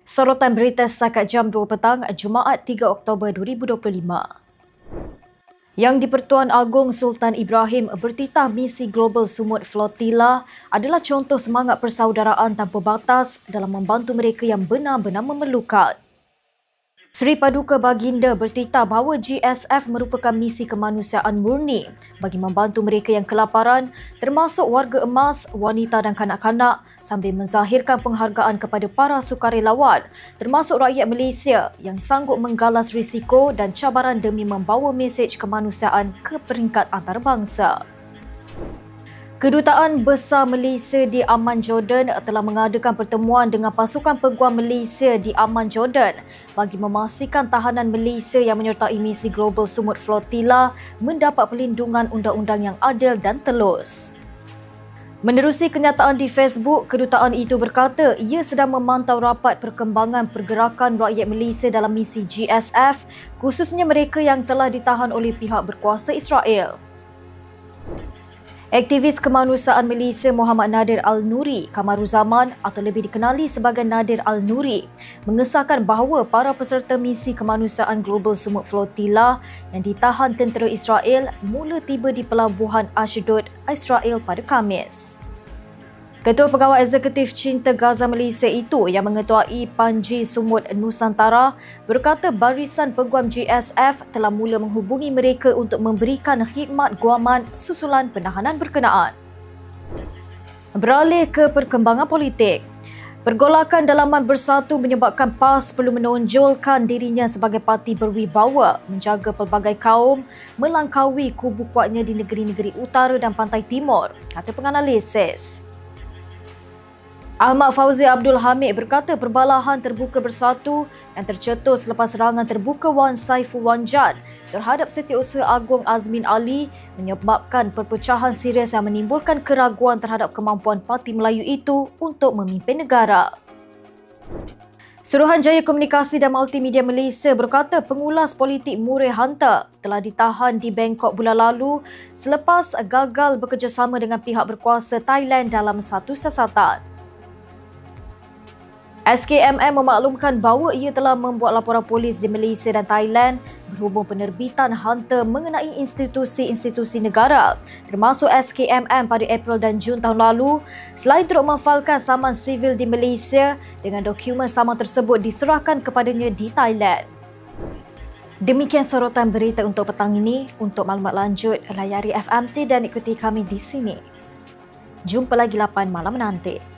Sorotan berita setakat jam 2 petang, Jumaat 3 Oktober 2025. Yang di-Pertuan Agong Sultan Ibrahim bertitah misi Global Sumut Flotilla adalah contoh semangat persaudaraan tanpa batas dalam membantu mereka yang benar-benar memerlukan. Seri Paduka Baginda bertitah bahawa GSF merupakan misi kemanusiaan murni bagi membantu mereka yang kelaparan, termasuk warga emas, wanita dan kanak-kanak, sambil menzahirkan penghargaan kepada para sukarelawan, termasuk rakyat Malaysia yang sanggup menggalas risiko dan cabaran demi membawa mesej kemanusiaan ke peringkat antarabangsa. Kedutaan Besar Malaysia di Amman, Jordan telah mengadakan pertemuan dengan pasukan peguam Malaysia di Amman, Jordan bagi memastikan tahanan Malaysia yang menyertai misi Global Sumut Flotilla mendapat perlindungan undang-undang yang adil dan telus. Menerusi kenyataan di Facebook, kedutaan itu berkata ia sedang memantau rapat perkembangan pergerakan rakyat Malaysia dalam misi GSF, khususnya mereka yang telah ditahan oleh pihak berkuasa Israel. Aktivis kemanusiaan Malaysia Muhammad Nadir Al-Nuri Kamaruzaman atau lebih dikenali sebagai Nadir Al-Nuri mengesahkan bahawa para peserta misi kemanusiaan Global Sumut Flotilla yang ditahan tentera Israel mula tiba di pelabuhan Ashdod, Israel pada Khamis. Ketua Pegawai Eksekutif Cinta Gaza Malaysia itu yang mengetuai Panji Sumut Nusantara berkata barisan peguam GSF telah mula menghubungi mereka untuk memberikan khidmat guaman susulan penahanan berkenaan. Beralih ke perkembangan politik. Pergolakan dalaman bersatu menyebabkan PAS perlu menonjolkan dirinya sebagai parti berwibawa menjaga pelbagai kaum melangkaui kubu kuatnya di negeri-negeri utara dan pantai timur, kata penganalisis. Ahmad Fauzi Abdul Hamid berkata perbalahan terbuka bersatu yang tercetus selepas serangan terbuka Wan Saiful Wanjan terhadap Setiausaha Agong Azmin Ali menyebabkan perpecahan serius yang menimbulkan keraguan terhadap kemampuan Parti Melayu itu untuk memimpin negara. Suruhanjaya Komunikasi dan Multimedia Malaysia berkata pengulas politik Murray Hunter telah ditahan di Bangkok bulan lalu selepas gagal bekerjasama dengan pihak berkuasa Thailand dalam satu siasatan. SKMM memaklumkan bahawa ia telah membuat laporan polis di Malaysia dan Thailand berhubung penerbitan Hunter mengenai institusi-institusi negara termasuk SKMM pada April dan Jun tahun lalu selain turut memfailkan saman sivil di Malaysia dengan dokumen saman tersebut diserahkan kepadanya di Thailand. Demikian sorotan berita untuk petang ini. Untuk maklumat lanjut, layari FMT dan ikuti kami di sini. Jumpa lagi 8 malam nanti.